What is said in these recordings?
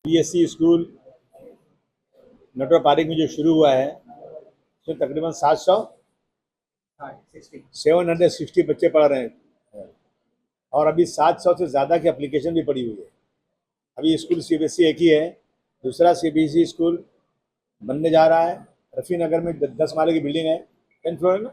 BSc school Natwar park में जो शुरू हुआ है उसमें तकरीबन 760 बच्चे पढ़ रहे हैं और अभी 700 से ज़्यादा की एप्लीकेशन भी पड़ी हुई है। अभी स्कूल सीबीएसई एक ही है, दूसरा सीबीएसई स्कूल बनने जा रहा है। रफ़ी नगर में 10 माले की बिल्डिंग है, 10th फ्लोर में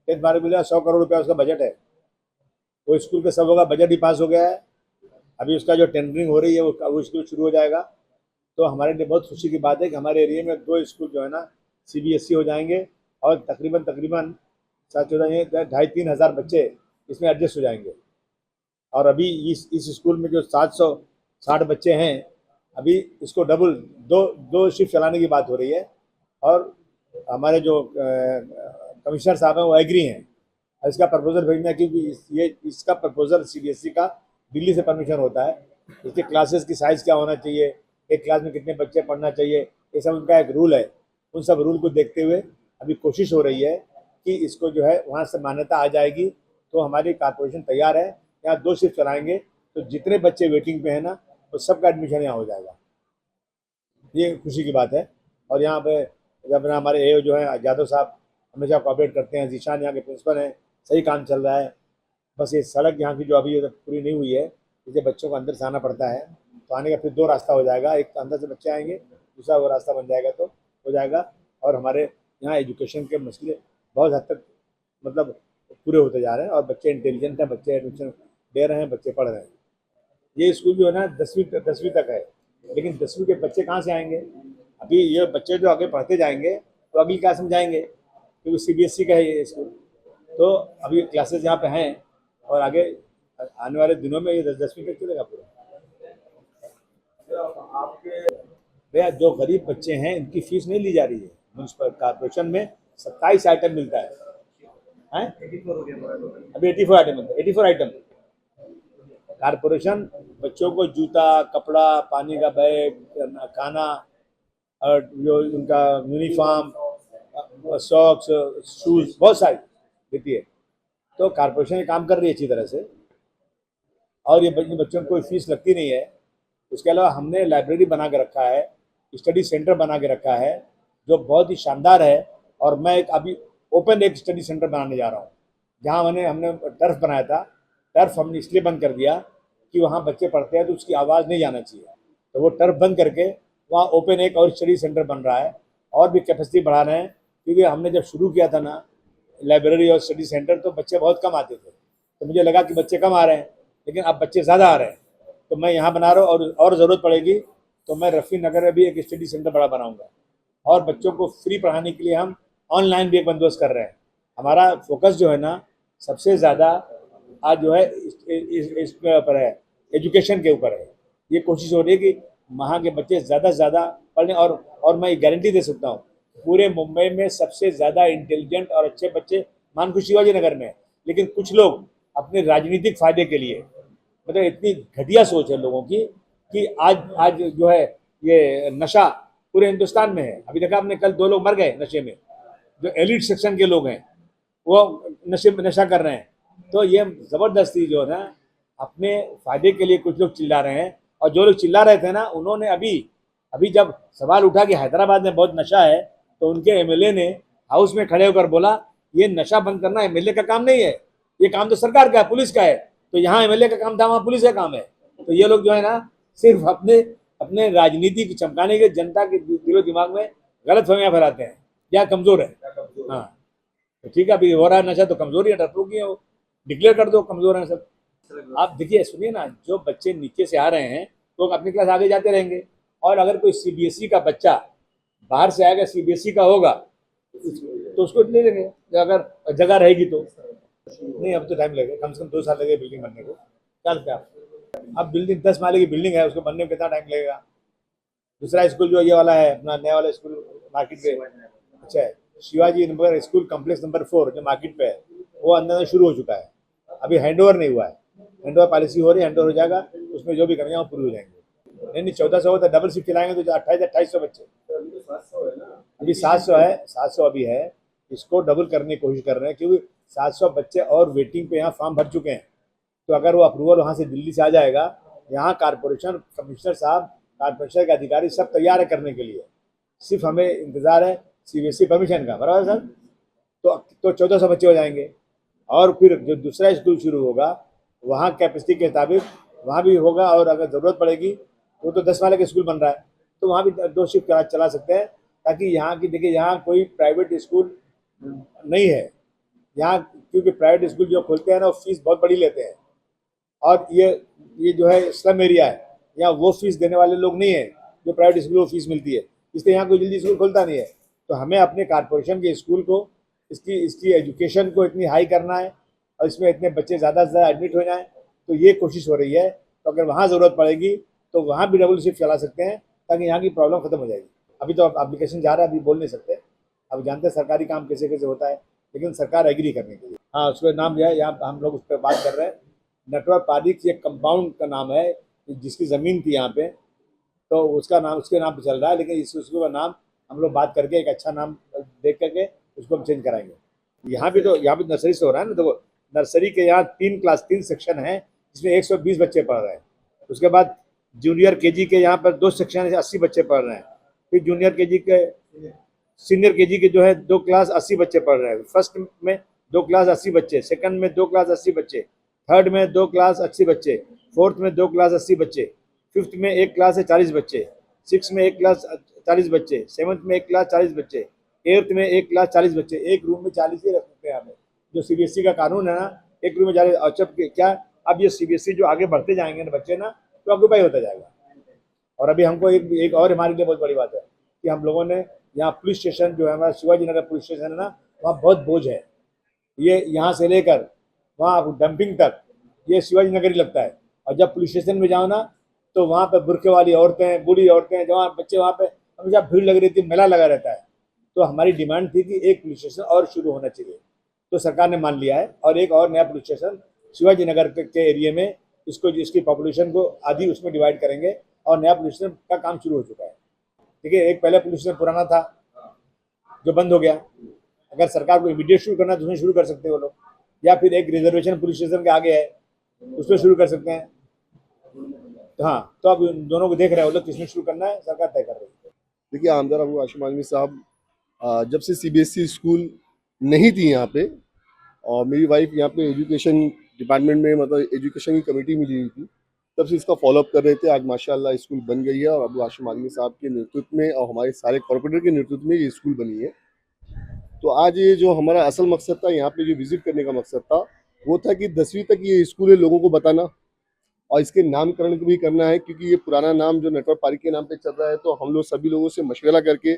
10th माले की बिल्डिंग, 100 करोड़ रुपया उसका बजट है। वो स्कूल के सब का बजट भी पास हो गया है। अभी उसका जो टेंडरिंग हो रही है वो स्कूल शुरू हो जाएगा। तो हमारे लिए बहुत खुशी की बात है कि हमारे एरिया में 2 स्कूल जो है ना सीबीएसई हो जाएंगे और तकरीबन 2,500-3,000 बच्चे इसमें एडजस्ट हो जाएंगे। और अभी इस स्कूल में जो 760 बच्चे हैं, अभी इसको डबल दो शिफ्ट चलाने की बात हो रही है। और हमारे जो कमिश्नर साहब हैं वो एग्री हैं इसका प्रपोजल भेजना, क्योंकि इसका प्रपोजल सीबीएसई का दिल्ली से परमिशन होता है। इसके क्लासेस की साइज़ क्या होना चाहिए, एक क्लास में कितने बच्चे पढ़ना चाहिए, ये सब उनका एक रूल है। उन सब रूल को देखते हुए अभी कोशिश हो रही है कि इसको जो है वहाँ से मान्यता आ जाएगी तो हमारी कॉर्पोरेशन तैयार है। यहाँ 2 शिफ्ट चलाएंगे तो जितने बच्चे वेटिंग पे हैं ना तो सबका एडमिशन यहाँ हो जाएगा। ये खुशी की बात है। और यहाँ पे जब हमारे ए जो है यादव साहब हमेशा कोऑपरेट करते हैं, जीशान यहाँ के प्रिंसिपल हैं, सही काम चल रहा है। बस ये सड़क यहाँ की जो अभी पूरी नहीं हुई है, इसलिए बच्चों को अंदर से आना पड़ता है। तो आने का फिर 2 रास्ता हो जाएगा, एक तो अंदर से बच्चे आएंगे, दूसरा वो रास्ता बन जाएगा तो हो जाएगा। और हमारे यहाँ एजुकेशन के मसले बहुत हद तक मतलब पूरे होते जा रहे हैं और बच्चे इंटेलिजेंट हैं, बच्चे एडमिशन दे रहे हैं, बच्चे पढ़ रहे हैं। ये स्कूल जो है ना 10वीं तक है, लेकिन 10वीं के बच्चे कहाँ से आएंगे? अभी ये बच्चे जो आगे पढ़ते जाएंगे तो अगली क्लास में जाएंगे, क्योंकि सीबीएसई का है ये स्कूल। तो अभी क्लासेस यहाँ पे हैं और आगे आने वाले दिनों में ये 10वीं तक चलेगा पूरा। भैया जो गरीब बच्चे हैं इनकी फीस नहीं ली जा रही है। म्यूनसिपल कॉर्पोरेशन में 27 आइटम मिलता है, हैं? अभी 84 आइटम मिलता है, 84 आइटम। कॉर्पोरेशन बच्चों को जूता, कपड़ा, पानी का बैग, खाना और जो उनका यूनिफॉर्म, सॉक्स, शूज़ बहुत सारी देती है। तो कॉर्पोरेशन ये काम कर रही है अच्छी तरह से और ये बच्चों को कोई फीस लगती नहीं है। उसके अलावा हमने लाइब्रेरी बना के रखा है, स्टडी सेंटर बना के रखा है जो बहुत ही शानदार है। और मैं अभी ओपन एक स्टडी सेंटर बनाने जा रहा हूँ जहाँ हमने टर्फ बनाया था। टर्फ हमने इसलिए बंद कर दिया कि वहाँ बच्चे पढ़ते हैं तो उसकी आवाज़ नहीं जाना चाहिए, तो वो टर्फ बंद करके वहाँ ओपन एक और स्टडी सेंटर बन रहा है और भी कैपेसिटी बढ़ा रहे हैं। क्योंकि हमने जब शुरू किया था ना लाइब्रेरी और स्टडी सेंटर तो बच्चे बहुत कम आते थे, तो मुझे लगा कि बच्चे कम आ रहे हैं, लेकिन अब बच्चे ज़्यादा आ रहे हैं। तो मैं यहाँ बना रहा हूँ और ज़रूरत पड़ेगी तो मैं रफ़ी नगर में भी एक स्टडी सेंटर बड़ा बनाऊँगा। और बच्चों को फ्री पढ़ाने के लिए हम ऑनलाइन भी एक बंदोबस्त कर रहे हैं। हमारा फोकस जो है ना सबसे ज़्यादा आज जो है इस पर है, एजुकेशन के ऊपर है। ये कोशिश हो रही है कि वहाँ के बच्चे ज़्यादा से ज़्यादा पढ़ें। और मैं गारंटी दे सकता हूँ पूरे मुंबई में सबसे ज़्यादा इंटेलिजेंट और अच्छे बच्चे मानकुश शिवाजी नगर में हैं। लेकिन कुछ लोग अपने राजनीतिक फ़ायदे के लिए, मतलब इतनी घटिया सोच है लोगों की कि आज जो है ये नशा पूरे हिंदुस्तान में है। अभी देखा आपने, कल 2 लोग मर गए नशे में, जो एलिट सेक्शन के लोग हैं वो नशा कर रहे हैं। तो ये ज़बरदस्ती जो है ना अपने फ़ायदे के लिए कुछ लोग चिल्ला रहे हैं। और जो लोग चिल्ला रहे थे ना उन्होंने अभी जब सवाल उठा कि हैदराबाद में बहुत नशा है तो उनके एमएलए ने हाउस में खड़े होकर बोला ये नशा बंद करना एमएलए का काम नहीं है, ये काम तो सरकार का है, पुलिस का है। तो यहाँ एमएलए का काम था, वहाँ पुलिस का काम है। तो ये लोग जो है ना सिर्फ अपने राजनीति की चमकाने के जनता के दिलो दिमाग में गलत फहमियाँ फैलाते हैं या कमज़ोर है। हाँ तो ठीक है, अभी हो रहा है नशा तो कमज़ोरी है, डरपोक है, वो डिक्लेयर कर दो कमज़ोर हैं सब। आप देखिए सुनिए ना, जो बच्चे नीचे से आ रहे हैं तो अपनी क्लास आगे जाते रहेंगे। और अगर कोई सीबीएसई का बच्चा बाहर से आएगा, सीबीएसई का होगा तो उसको ले लेंगे अगर जगह रहेगी तो। नहीं अब तो टाइम लगेगा, कम से कम 2 साल लगेगा बिल्डिंग बनने को। क्या लगता है? अब बिल्डिंग 10 माले की बिल्डिंग है, उसको बनने में कितना टाइम लगेगा? दूसरा स्कूल जो ये वाला है अपना नया वाला स्कूल मार्केट पे, अच्छा है Shivaji Nagar school complex number 4 जो मार्केट पे है, वो अंदर शुरू हो चुका है। अभी हैंडओवर नहीं हुआ है, हैंडओवर पॉलिसी हो रही है, हैंडओवर हो जाएगा, उसमें जो भी कमियाँ वो पूरी हो जाएंगी। नहीं 1400 होता, डबल शिफ्ट चलाएंगे तो 2800 बच्चे। अभी 700 है, 700 अभी है, इसको डबल करने की कोशिश कर रहे हैं क्योंकि 700 बच्चे और वेटिंग पे यहाँ फॉर्म भर चुके हैं। तो अगर वो अप्रूवल वहाँ से दिल्ली से आ जाएगा, यहाँ कॉर्पोरेशन कमिश्नर साहब कारपोरेशन के अधिकारी सब तैयार है करने के लिए, सिर्फ हमें इंतज़ार है सीबीएसई परमिशन का, बराबर सर। तो 1400 बच्चे हो जाएंगे, और फिर जो दूसरा स्कूल शुरू होगा वहाँ कैपेसिटी के मुताबिक वहाँ भी होगा, और अगर ज़रूरत पड़ेगी वो तो 10 वाले का स्कूल बन रहा है तो वहाँ भी 2 शिफ्ट चला सकते हैं, ताकि यहाँ की देखिए यहाँ कोई प्राइवेट स्कूल नहीं है यहाँ, क्योंकि प्राइवेट स्कूल जो खोलते हैं ना वो फीस बहुत बड़ी लेते हैं, और ये जो है स्लम एरिया है, यहाँ वो फीस देने वाले लोग नहीं है जो प्राइवेट स्कूल को फीस मिलती है, इसलिए यहाँ कोई जल्दी स्कूल खोलता नहीं है। तो हमें अपने कारपोरेशन के स्कूल को इसकी एजुकेशन को इतनी हाई करना है, और इसमें इतने बच्चे ज़्यादा से ज़्यादा एडमिट हो जाएँ, तो ये कोशिश हो रही है। तो अगर वहाँ ज़रूरत पड़ेगी तो वहाँ भी डबल शिफ्ट चला सकते हैं, ताकि यहाँ की प्रॉब्लम खत्म हो जाएगी। अभी तो एप्लीकेशन जा रहा है, अभी बोल नहीं सकते, अब जानते हैं सरकारी काम कैसे कैसे होता है, लेकिन सरकार एग्री करने के लिए। हाँ, उसका नाम जो है यहाँ हम लोग उस पर बात कर रहे हैं, नटवर पारिक ये कंपाउंड का नाम है, जिसकी ज़मीन थी यहाँ पे, तो उसके नाम पे चल रहा है, लेकिन उसका नाम हम लोग बात करके एक अच्छा नाम देख करके उसको हम चेंज कराएंगे। यहाँ भी नर्सरी से हो रहा है ना, देखो नर्सरी के यहाँ 3 सेक्शन हैं जिसमें 120 बच्चे पढ़ रहे हैं। उसके बाद जूनियर केजी के यहाँ पर 2 सेक्शन है, 80 बच्चे पढ़ रहे हैं। फिर सीनियर केजी के जो है 2 क्लास 80 बच्चे पढ़ रहे हैं। फर्स्ट में 2 क्लास 80 बच्चे, सेकंड में 2 क्लास 80 बच्चे, थर्ड में 2 क्लास 80 बच्चे, फोर्थ में 2 क्लास 80 बच्चे, फिफ्थ में 1 क्लास है 40 बच्चे, सिक्स में 1 क्लास 40 बच्चे, सेवन्थ में 1 क्लास 40 बच्चे, एट्थ में 1 क्लास 40 बच्चे। एक रूम में 40 ही रख सकते हैं हमें, जो सीबीएसई का कानून है ना, एक रूम में 40। और जब क्या अब ये सीबीएसई जो आगे बढ़ते जाएंगे ना बच्चे ना, तो ऑक्यूपाई होता जाएगा। और अभी हमको एक और हमारे लिए बहुत बड़ी बात है कि हम लोगों ने यहाँ पुलिस स्टेशन जो है हमारा शिवाजी नगर पुलिस स्टेशन है ना, वहाँ बहुत बोझ है, ये यहाँ से लेकर वहाँ डंपिंग तक ये शिवाजी नगर ही लगता है। और जब पुलिस स्टेशन में जाओ ना, तो वहाँ पर बुरखे वाली औरतें, बूढ़ी औरतें, जवान बच्चे, वहाँ पे हमेशा भीड़ लग रही थी, मेला लगा रहता है। तो हमारी डिमांड थी कि एक पुलिस स्टेशन और शुरू होना चाहिए, तो सरकार ने मान लिया है, और एक और नया पुलिस स्टेशन शिवाजी नगर के एरिया में इसकी पॉपुलेशन को आधी उसमें डिवाइड करेंगे, और नया पुलिस स्टेशन का काम शुरू हो चुका है। ठीक है, एक पहले पुलिस स्टेशन पुराना था जो बंद हो गया, अगर सरकार को इमीडिएट शुरू करना है तो उसमें शुरू कर सकते हैं वो लोग, या फिर एक रिजर्वेशन पुलिस स्टेशन के आगे है उसमें शुरू कर सकते हैं। हाँ, तो अब दोनों को देख रहे हैं वो लोग किसमें शुरू करना है, सरकार तय कर रही है। देखिए, आमदार अबू हाशिम आजमी साहब, जब से सीबीएसई स्कूल नहीं थी यहाँ पे, और मेरी वाइफ यहाँ पे एजुकेशन डिपार्टमेंट में, मतलब एजुकेशन की कमेटी मिली हुई थी, तब से इसका फॉलोअप कर रहे थे। आज माशाल्लाह स्कूल बन गई है, और अबू हाशिम आजमी साहब के नेतृत्व में और हमारे सारे कॉर्पोरेटर के नेतृत्व में ये स्कूल बनी है। तो आज ये जो हमारा असल मकसद था, यहाँ पे जो विजिट करने का मकसद था, वो था कि 10वीं तक ये स्कूल है लोगों को बताना, और इसके नामकरण भी करना है, क्योंकि ये पुराना नाम जो नटवर पारिक के नाम पे चल रहा है। तो हम लोग सभी लोगों से मशवरा करके,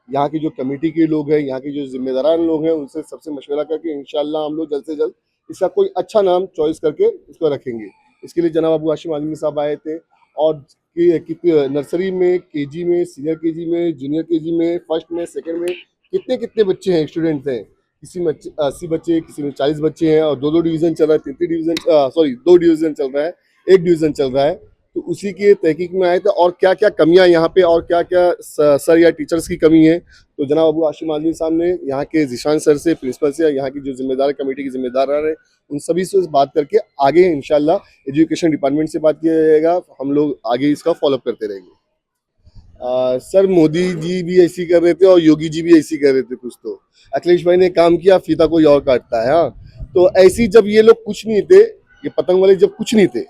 यहाँ की जो कमेटी के लोग हैं, यहाँ के जो जिम्मेदारान लोग हैं, उनसे सबसे मशवरा करके इंशाल्लाह हम लोग जल्द से जल्द इसका कोई अच्छा नाम चॉइस करके इसको रखेंगे। इसके लिए जनाब अबू हाशिम आजमी साहब आए थे, और नर्सरी में, केजी में, सीनियर केजी में, जूनियर केजी में, फर्स्ट में, सेकेंड में कितने कितने बच्चे हैं, स्टूडेंट्स हैं। किसी में 80 बच्चे, किसी में 40 बच्चे हैं, और 2 डिवीज़न चल रहा है, 3 डिवीज़न, 2 डिवीज़न चल रहा है, 1 डिवीज़न चल रहा है। तो उसी के तहकीक में आए थे, और क्या क्या कमियां यहाँ पे, और क्या क्या सर या टीचर्स की कमी है। तो जनाब अबू हाशिम आजमी साहब ने यहाँ के जिशान सर से, प्रिंसिपल से, यहाँ की जो जिम्मेदार कमेटी के जिम्मेदार है, उन सभी से बात करके आगे इंशाल्लाह एजुकेशन डिपार्टमेंट से बात किया जाएगा, हम लोग आगे इसका फॉलोअप करते रहेंगे। सर, मोदी जी भी ऐसी कर रहे थे और योगी जी भी ऐसी कर रहे थे कुछ। तो अखिलेश भाई ने काम किया, फीता कोई और काटता है। हाँ, तो ऐसी जब ये लोग कुछ नहीं थे, ये पतंग वाले जब कुछ नहीं थे,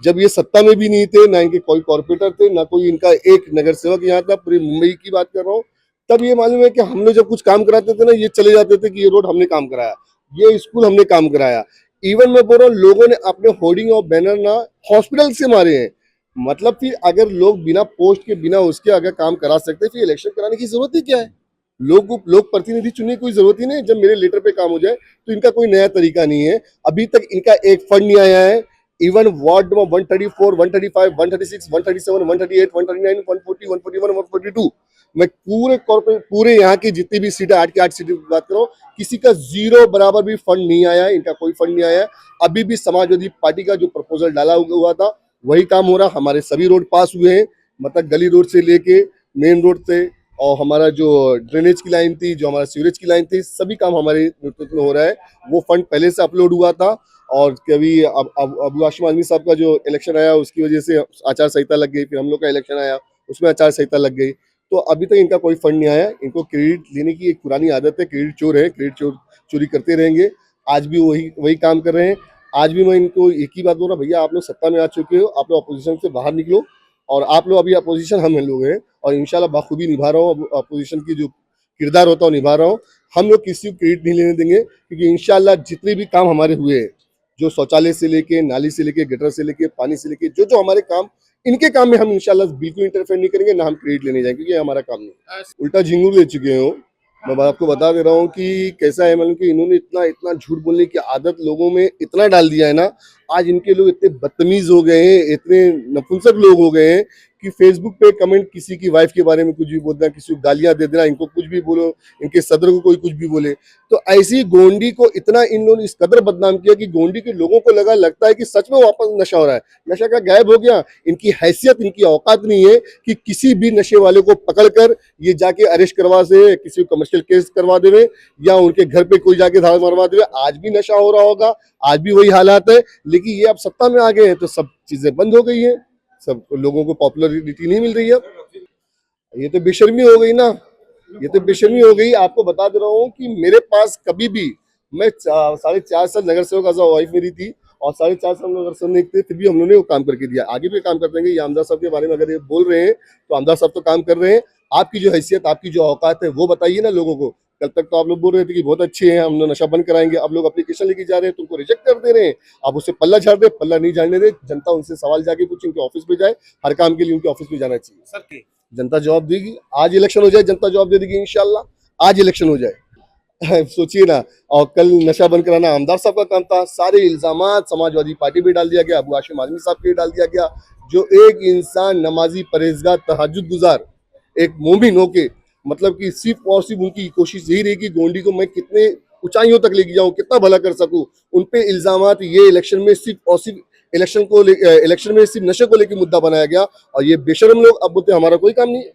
जब ये सत्ता में भी नहीं थे, ना इनके कोई कॉर्पोरेटर थे, ना कोई इनका एक नगर सेवक यहाँ था, पूरी मुंबई की बात कर रहा हूँ, तब ये मालूम है कि हम लोग जब कुछ काम कराते थे ना, ये चले जाते थे कि ये रोड हमने काम कराया, ये स्कूल हमने काम कराया। इवन मैं बोल रहा हूँ, लोगों ने अपने होर्डिंग और बैनर ना हॉस्पिटल से मारे हैं। मतलब फिर अगर लोग बिना पोस्ट के, बिना उसके अगर काम करा सकते, फिर इलेक्शन कराने की जरूरत ही क्या है? लोग प्रतिनिधि चुनने की कोई जरूरत ही नहीं। जब मेरे लेटर पे काम हो जाए तो इनका कोई नया तरीका नहीं है। अभी तक इनका एक फंड नहीं आया है। इवन वार्ड नंबर 134, 135, 136, 137, 138, 139, 140, 141, 142 मैं पूरे यहाँ की जितनी भी सीटें, 8 की 8 सीटें की बात करो, किसी का 0 बराबर भी फंड नहीं आया है। इनका कोई फंड नहीं आया है। अभी भी समाजवादी पार्टी का जो प्रपोजल डाला हुआ था वही काम हो रहा। हमारे सभी रोड पास हुए हैं, मतलब गली रोड से लेके मेन रोड से, और हमारा जो ड्रेनेज की लाइन थी, जो हमारा सीवरेज की लाइन थी, सभी काम हमारे नेतृत्व में हो रहा है। वो फंड पहले से अपलोड हुआ था, और कभी अब अबू हाशिम आजमी साहब का जो इलेक्शन आया उसकी वजह से आचार संहिता लग गई, फिर हम लोग का इलेक्शन आया उसमें आचार संहिता लग गई। तो अभी तक इनका कोई फंड नहीं आया। इनको क्रेडिट लेने की एक पुरानी आदत है, क्रेडिट चोर है, क्रेडिट चोरी करते रहेंगे। आज भी वही वही काम कर रहे हैं। आज भी मैं इनको एक ही बात बोल रहा हूँ, भैया आप लोग सत्ता में आ चुके हो, आप लोग अपोजिशन से बाहर निकलो, और आप लोग अभी अपोजिशन हम लोग हैं, और इंशाल्लाह बखूबी निभा रहा हूँ अपोजिशन की जो किरदार होता है वो निभा रहा हूँ। हम लोग किसी को क्रेडिट नहीं लेने देंगे, क्योंकि इंशाल्लाह जितने भी काम हमारे हुए हैं, जो शौचालय से लेके, नाली से लेके, गटर से लेके, पानी से लेके, जो जो हमारे काम, इनके काम में हम इंशाल्लाह बिल्कुल इंटरफेयर नहीं करेंगे, ना हम क्रेडिट लेने जाएंगे, क्योंकि ये हमारा काम नहीं। उल्टा झिंगुर ले चुके हो। मैं आपको बता दे रहा हूँ कि कैसा है, मतलब कि इन्होंने इतना इतना झूठ बोलने की आदत लोगों में इतना डाल दिया है ना। आज इनके लोग इतने बदतमीज हो गए हैं, इतने नपुंसक लोग हो गए हैं कि फेसबुक पे कमेंट किसी की वाइफ के बारे में कुछ भी बोल देना, किसी को गालियां दे देना, इनको कुछ भी बोलो, इनके सदर को कोई कुछ भी बोले। तो ऐसी गोंडी को इतना इन लोगों ने इस कदर बदनाम किया कि गोंडी के लोगों को लगता है कि सच में वापस नशा हो रहा है। नशा का गायब हो गया। इनकी हैसियत, इनकी औकात नहीं है कि किसी भी नशे वाले को पकड़कर ये जाके अरेस्ट करवा से, किसी को कमर्शियल केस करवा देवे, या उनके घर पे कोई जाके धाड़ मरवा देवे। आज भी नशा हो रहा होगा, आज भी वही हालात है, लेकिन ये अब सत्ता में आ गए हैं तो सब चीजें बंद हो गई है, सब लोगों को पॉपुलरिटी नहीं मिल रही है। ये तो बेशर्मी हो गई ना, ये तो बेशर्मी हो गई। आपको बता दे रहा हूँ कि मेरे पास कभी भी, मैं 4.5 साल नगर सेवक एज वाइफ मेरी थी, और 4.5 साल नगर सेवक नहीं थे, फिर भी हम लोगों ने वो काम करके दिया। आगे भी काम करते हैं। ये आमदार साहब के बारे में अगर ये बोल रहे हैं तो आमदार साहब तो काम कर रहे हैं। आपकी जो हैसियत, आपकी जो औकात है वो बताइए ना लोगों को। कल तक तो आप लोग बोल रहे थे कि बहुत अच्छे हैं, हम लोग नशा बंद कराएंगे, अब लोग एप्लीकेशन लेके जा रहे हैं, तुमको रिजेक्ट कर दे रहे हैं। आप उससे पल्ला झाड़ दे, पल्ला नहीं झाड़ने दे। जनता उनसे सवाल जाके पूछे, उनके ऑफिस पे जाए, हर काम के लिए उनके ऑफिस पे जाना चाहिए। सर जनता जवाब देगी। आज इलेक्शन हो जाए, जनता जवाब दे देगी इंशाल्लाह। आज इलेक्शन हो जाए सोचिए ना। और कल नशा बंद कराना आमदार साहब का काम था। सारे इल्जामात समाजवादी पार्टी पे डाल दिया गया, अबू हाशिम आजमी साहब पे डाल दिया गया। जो एक इंसान नमाजी, परहेजगार, तहज्जुद गुजार, एक मोमिन होके, मतलब कि सिर्फ और सिर्फ उनकी कोशिश यही रही कि गोंडी को मैं कितने ऊंचाइयों तक लेके जाऊं, कितना भला कर सकूं। उन पे इल्जामात ये इलेक्शन में सिर्फ और सिर्फ इलेक्शन में सिर्फ नशे को लेकर मुद्दा बनाया गया, और ये बेशरम लोग अब बोलते हमारा कोई काम नहीं है।